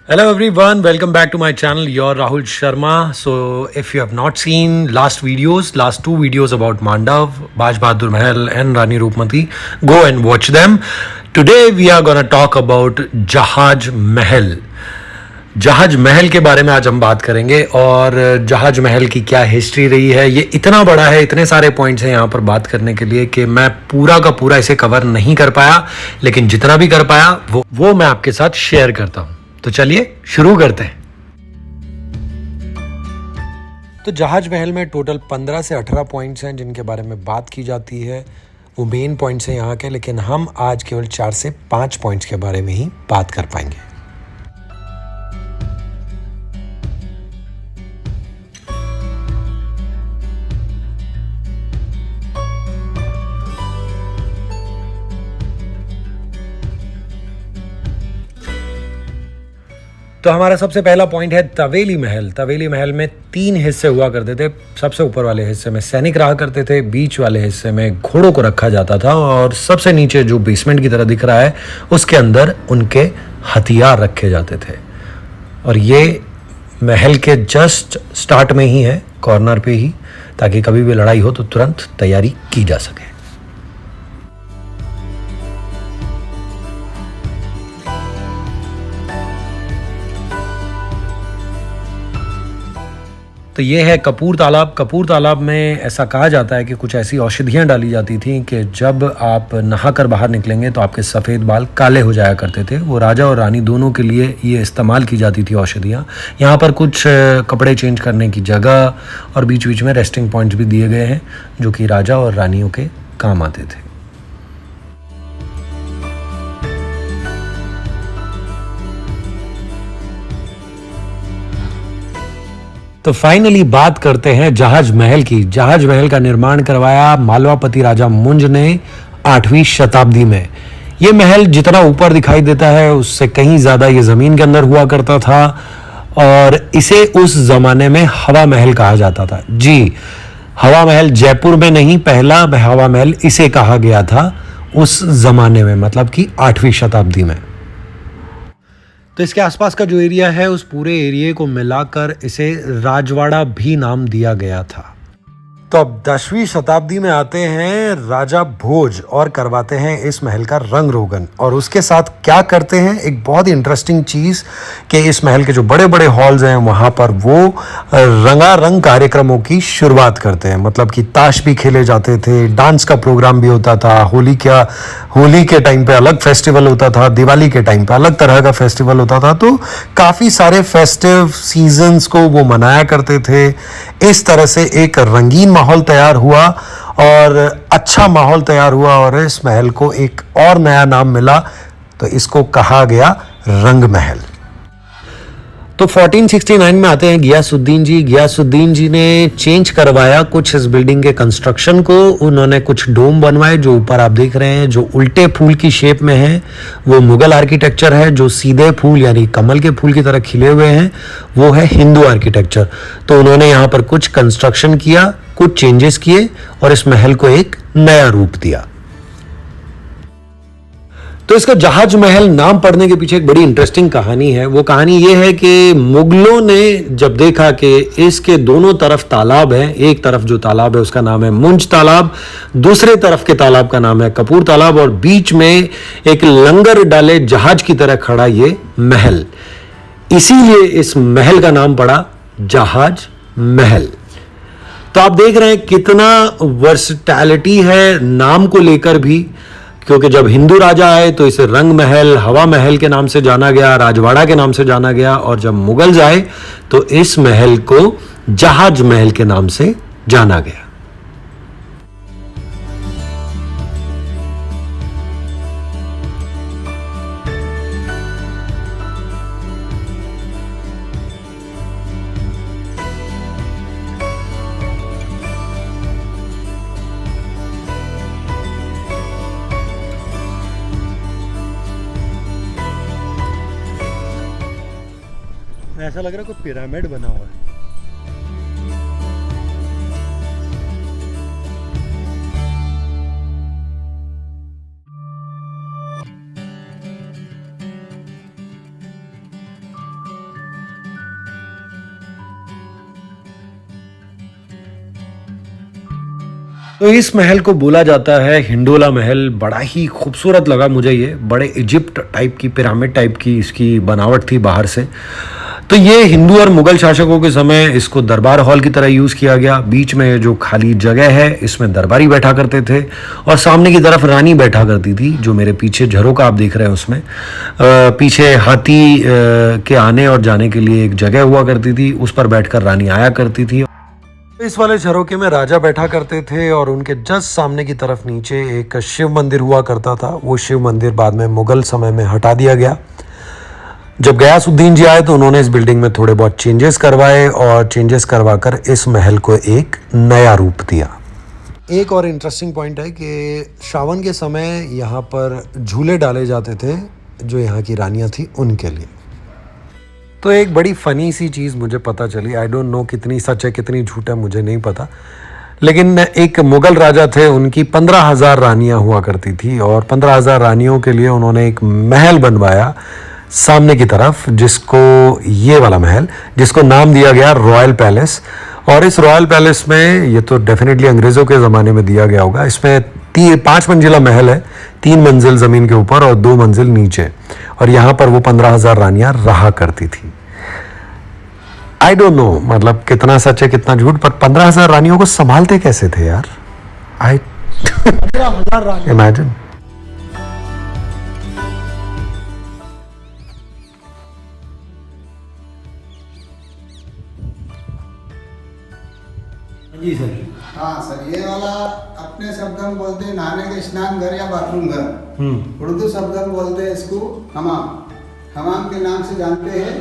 Hello everyone, welcome back to my channel. You're Rahul Sharma. So if you have not seen last two videos about Mandav, Baj Bahadur Mahal and Rani Roopmati, go and watch them. Today we are going to talk about जहाज महल. जहाज महल के बारे में आज हम बात करेंगे और जहाज महल की क्या हिस्ट्री रही है. ये इतना बड़ा है, इतने सारे पॉइंट्स हैं यहाँ पर बात करने के लिए कि मैं पूरा का पूरा इसे कवर नहीं कर पाया, लेकिन जितना भी कर पाया वो मैं आपके साथ शेयर करता हूँ. तो चलिए शुरू करते हैं. तो जहाज महल में टोटल 15 से 18 पॉइंट्स हैं जिनके बारे में बात की जाती है. वो मेन पॉइंट्स हैं यहाँ के, लेकिन हम आज केवल 4 से 5 पॉइंट्स के बारे में ही बात कर पाएंगे. तो हमारा सबसे पहला पॉइंट है तवेली महल. तवेली महल में 3 हिस्से हुआ करते थे. सबसे ऊपर वाले हिस्से में सैनिक रहा करते थे, बीच वाले हिस्से में घोड़ों को रखा जाता था और सबसे नीचे जो बेसमेंट की तरह दिख रहा है उसके अंदर उनके हथियार रखे जाते थे. और ये महल के जस्ट स्टार्ट में ही है, कॉर्नर पे ही, ताकि कभी भी लड़ाई हो तो तुरंत तैयारी की जा सके. तो ये है कपूर तालाब. कपूर तालाब में ऐसा कहा जाता है कि कुछ ऐसी औषधियाँ डाली जाती थी कि जब आप नहाकर बाहर निकलेंगे तो आपके सफ़ेद बाल काले हो जाया करते थे. वो राजा और रानी दोनों के लिए ये इस्तेमाल की जाती थी औषधियाँ. यहाँ पर कुछ कपड़े चेंज करने की जगह और बीच बीच में रेस्टिंग पॉइंट्स भी दिए गए हैं जो कि राजा और रानियों के काम आते थे. तो फाइनली बात करते हैं जहाज महल की. जहाज महल का निर्माण करवाया मालवापति राजा मुंज ने 8वीं शताब्दी में. ये महल जितना ऊपर दिखाई देता है उससे कहीं ज़्यादा ये ज़मीन के अंदर हुआ करता था और इसे उस ज़माने में हवा महल कहा जाता था. जी, हवा महल जयपुर में नहीं, पहला हवा महल इसे कहा गया था उस ज़माने में, मतलब कि 8वीं शताब्दी में. तो इसके आसपास का जो एरिया है उस पूरे एरिया को मिलाकर इसे राजवाड़ा भी नाम दिया गया था. तो अब 10वीं शताब्दी में आते हैं राजा भोज और करवाते हैं इस महल का रंग रोगन. और उसके साथ क्या करते हैं, एक बहुत ही इंटरेस्टिंग चीज़ कि इस महल के जो बड़े बड़े हॉल्स हैं वहाँ पर वो रंगारंग कार्यक्रमों की शुरुआत करते हैं. मतलब कि ताश भी खेले जाते थे, डांस का प्रोग्राम भी होता था, होली के टाइम पे अलग फेस्टिवल होता था, दिवाली के टाइम पे अलग तरह का फेस्टिवल होता था. तो काफ़ी सारे फेस्टिव सीजन्स को वो मनाया करते थे. इस तरह से एक रंगीन माहौल तैयार हुआ और अच्छा माहौल तैयार हुआ और इस महल को एक और नया नाम मिला. तो इसको कहा गया रंग महल. तो 1469 में आते हैं गियासुद्दीन जी. गियासुद्दीन जी ने चेंज करवाया कुछ इस बिल्डिंग के कंस्ट्रक्शन को. उन्होंने कुछ डोम बनवाए जो ऊपर आप देख रहे हैं, जो उल्टे फूल की शेप में है. वो मुगल आर्किटेक्चर है. जो सीधे फूल यानी कमल के फूल की तरह खिले हुए हैं वो है हिंदू आर्किटेक्चर. तो उन्होंने यहाँ पर कुछ कंस्ट्रक्शन किया, कुछ चेंजेस किए और इस महल को एक नया रूप दिया. तो इसका जहाज महल नाम पड़ने के पीछे एक बड़ी इंटरेस्टिंग कहानी है. वो कहानी ये है कि मुगलों ने जब देखा कि इसके दोनों तरफ तालाब है, एक तरफ जो तालाब है उसका नाम है मुंज तालाब, दूसरे तरफ के तालाब का नाम है कपूर तालाब और बीच में एक लंगर डाले जहाज की तरह खड़ा ये महल, इसीलिए इस महल का नाम पड़ा जहाज महल. तो आप देख रहे हैं कितना वर्सटैलिटी है नाम को लेकर भी, क्योंकि जब हिंदू राजा आए तो इसे रंग महल, हवा महल के नाम से जाना गया, राजवाड़ा के नाम से जाना गया और जब मुगल आए तो इस महल को जहाज महल के नाम से जाना गया. ऐसा लग रहा है कोई पिरामिड बना हुआ है. तो इस महल को बोला जाता है हिंडोला महल। बड़ा ही खूबसूरत लगा मुझे ये, बड़े इजिप्ट टाइप की, पिरामिड टाइप की इसकी बनावट थी बाहर से। तो ये हिंदू और मुगल शासकों के समय इसको दरबार हॉल की तरह यूज़ किया गया। बीच में जो खाली जगह है इसमें दरबारी बैठा करते थे और सामने की तरफ रानी बैठा करती थी, जो मेरे पीछे झरोका आप देख रहे हैं उसमें। पीछे हाथी के आने और जाने के लिए एक जगह हुआ करती थी, उस पर बैठकर रानी आया करती थी। इस वाले झरोके में राजा बैठा करते थे और उनके जस्ट सामने की तरफ नीचे एक शिव मंदिर हुआ करता था। वो शिव मंदिर बाद में मुगल समय में हटा दिया गया। जब गयासुद्दीन जी आए तो उन्होंने इस बिल्डिंग में थोड़े बहुत चेंजेस करवाए और चेंजेस करवाकर इस महल को एक नया रूप दिया। एक और इंटरेस्टिंग पॉइंट है कि श्रावण के समय यहाँ पर झूले डाले जाते थे जो यहाँ की रानियाँ थी उनके लिए। तो एक बड़ी फ़नी सी चीज़ मुझे पता चली, आई डोंट नो कितनी सच है कितनी झूठ है मुझे नहीं पता, लेकिन एक मुग़ल राजा थे, उनकी 15,000 रानियाँ हुआ करती थी और 15,000 रानियों के लिए उन्होंने एक महल बनवाया सामने की तरफ, जिसको ये वाला महल, जिसको नाम दिया गया रॉयल पैलेस। और इस रॉयल पैलेस में, ये तो डेफिनेटली अंग्रेज़ों के ज़माने में दिया गया होगा, इसमें 5 मंजिला महल है, 3 मंजिल ज़मीन के ऊपर और 2 मंजिल नीचे, और यहाँ पर वो 15,000 रानियाँ रहा करती थी। आई डोंट नो मतलब कितना सच है कितना झूठ, पर 15,000 रानियों को संभालते कैसे थे यार? आई 15,000 रानी। इमेजिन। जी सर। हाँ सर, ये वाला अपने शब्द में बोलते हैं नहाने के स्नान घर या बाथरूम घर। उर्दू शब्द में बोलते हैं इसको हमाम। हमाम के नाम से जानते हैं।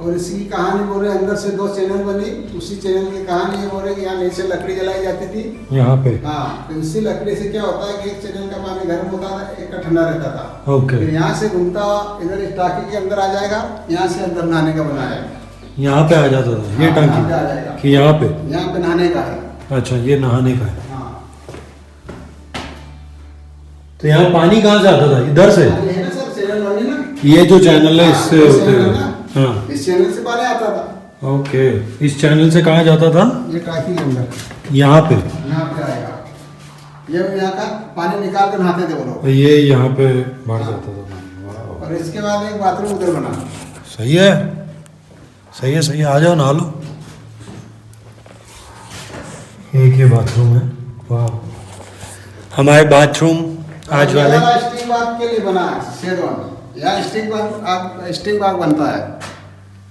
और इसकी कहानी बोल रहे अंदर से 2 चैनल बनी, उसी चैनल की कहानी ये बोल रहे कि यहाँ नीचे लकड़ी जलाई जाती थी यहाँ पे। हाँ, तो इसी लकड़ी से क्या होता है कि एक चैनल का पानी गर्म होता था, एक का ठंडा रहता था। ओके। फिर यहाँ से घूमता इधर इस टाकी के अंदर आ जाएगा, यहाँ से अंदर नहाने का बनाया है। यहाँ पे आ जाता था ये हाँ, यहाँ पे टांकी आ जाएगा। कि यहाँ पे? यहाँ पे नहाने का है। अच्छा, ये नहाने का है। हाँ। तो यहाँ पानी कहाँ से आता था? इधर से? पानी है ना सर, चैनल बनी ना। ये जो चैनल है इससे हाँ, होते चैनल हुए। ना, हाँ, इस चैनल से पानी आता था। ओके। इस चैनल से कहाँ जाता था? ये टाकी के अंदर यहाँ पे। यहाँ पे आएगा। ये यहाँ का पानी निकाल कर नहाते थे वो लोग। ये यहाँ पे भर जाता था पानी। वाह। और इसके बाद एक बाथरूम उधर बना। सही है, सही है, सही है। आ जाओ नहा लो। एक ये बाथरूम है। वाह। हमारे बाथरूम आज वाले स्टिंग बाग के लिए बना है शेरवान। यहाँ स्टिंग बाग बनता है।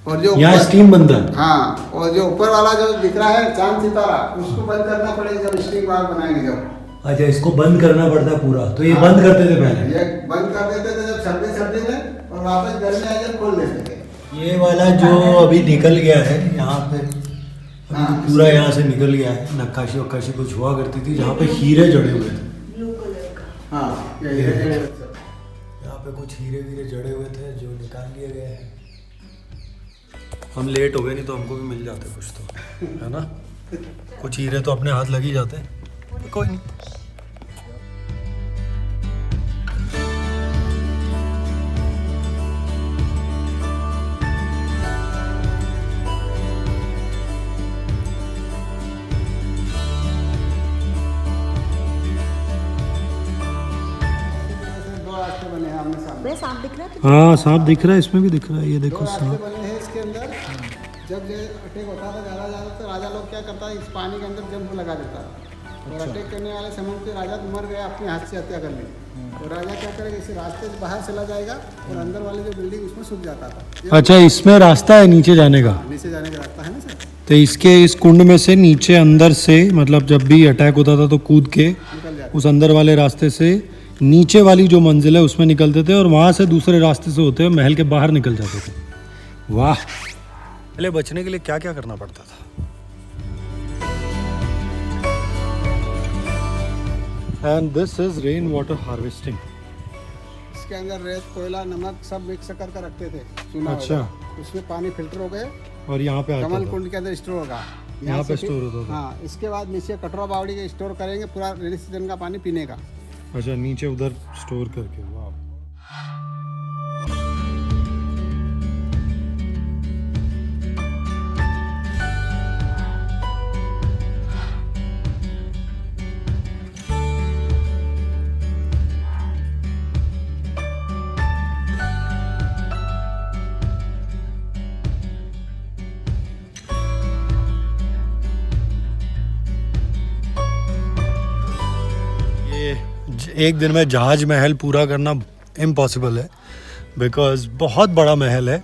और जो यहाँ ऊपर- स्टीम बनता है। हाँ, और जो ऊपर वाला जो दिख रहा है चांद सितारा, उसको बंद करना पड़ेगा जब स्टिंग बाग बनाएंगे जब। अच्छा, इसको बंद करना पड़ता है पूरा, तो ये हाँ। बंद करते थे पहले। ये बंद कर देते थे जब सर्दी में, और वापस गर्मी आ जाए खोल देते थे। ये वाला जो अभी निकल गया है यहाँ पे, हाँ, पूरा यहाँ से निकल गया है। नक्काशी वक्काशी कुछ हुआ करती थी जहाँ पे हीरे जड़े हुए थे। हाँ, यहाँ पे कुछ हीरे वीरे जड़े हुए थे जो निकाल लिए गए हैं। हम लेट हो गए, नहीं तो हमको भी मिल जाते कुछ तो, है ना? कुछ हीरे तो अपने हाथ लग ही जाते हैं, कोई नहीं। दो रास्ते बने हैं आमने सामने। बड़ा सांप दिख रहा है? हाँ, सांप दिख रहा है, इसमें भी दिख रहा है। ये दो देखो रास्ते सांप। बने हैं इसके अंदर। जब ये अटैक होता था ज़्यादा तो राजा लोग क्या करता है, इस पानी के अंदर जंप लगा देता और अटैक करने वाले समय पे राजा मर गया, अपने हाथ से हत्या कर ली। तो राजा क्या करेगा, इसी रास्ते से बाहर चला जाएगा और अंदर वाले जो बिल्डिंग उसमें सूख जाता था। ये अच्छा, इसमें रास्ता है नीचे जाने का? नीचे जाने का रास्ता है ना सर, तो इसके इस कुंड में से नीचे अंदर से, मतलब जब भी अटैक होता था तो कूद के निकल जाता। उस अंदर वाले रास्ते से नीचे वाली जो मंजिल है उसमें निकलते थे और वहाँ से दूसरे रास्ते से होते हुए महल के बाहर निकल जाते थे। वाह। पहले बचने के लिए क्या क्या करना पड़ता था? And this is rain water harvesting. इसके अंदर रेत, कोयला, नमक सब मिक्स कर रखते थे। चूना अच्छा। होगा। उसमें पानी फिल्टर हो गए, और यहाँ पे आता कमल था। कुंड के अंदर स्टोर होगा। यहाँ पे से स्टोर फिर- होता था। हाँ, इसके बाद नीचे कटरा बावड़ी के स्टोर करेंगे पूरा रेनी सीजन का पानी पीने का। अच्छा, नीचे उधर स्टोर करके। वाह। एक दिन में जहाज महल पूरा करना इम्पॉसिबल है, बिकॉज बहुत बड़ा महल है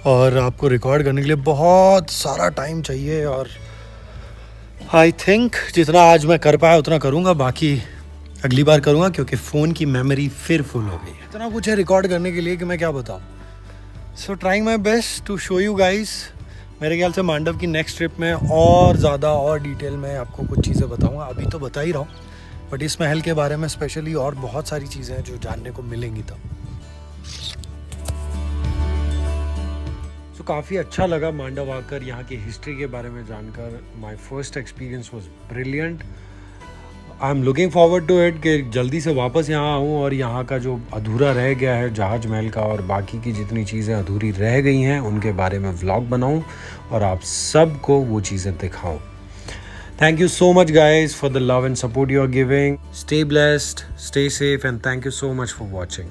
और आपको रिकॉर्ड करने के लिए बहुत सारा टाइम चाहिए। और आई थिंक जितना आज मैं कर पाया उतना करूँगा, बाकी अगली बार करूँगा क्योंकि फ़ोन की मेमोरी फिर फुल हो गई है। इतना कुछ है रिकॉर्ड करने के लिए कि मैं क्या बताऊँ। So trying my best to show you guys. मेरे ख्याल से मांडव की नेक्स्ट ट्रिप में और ज़्यादा और डिटेल में आपको कुछ चीज़ें बताऊँगा। अभी तो बता ही रहा हूँ, बट इस महल के बारे में स्पेशली और बहुत सारी चीज़ें हैं जो जानने को मिलेंगी तब। सो काफ़ी अच्छा लगा मांडव आकर, यहाँ की हिस्ट्री के बारे में जानकर। My first experience was brilliant. I am looking forward to it कि जल्दी से वापस यहाँ आऊँ और यहाँ का जो अधूरा रह गया है जहाज महल का और बाकी की जितनी चीज़ें अधूरी रह गई हैं उनके बारे में व्लॉग बनाऊँ और आप सबको वो चीज़ें दिखाऊँ। Thank you so much guys for the love and support you are giving. Stay blessed, stay safe and thank you so much for watching.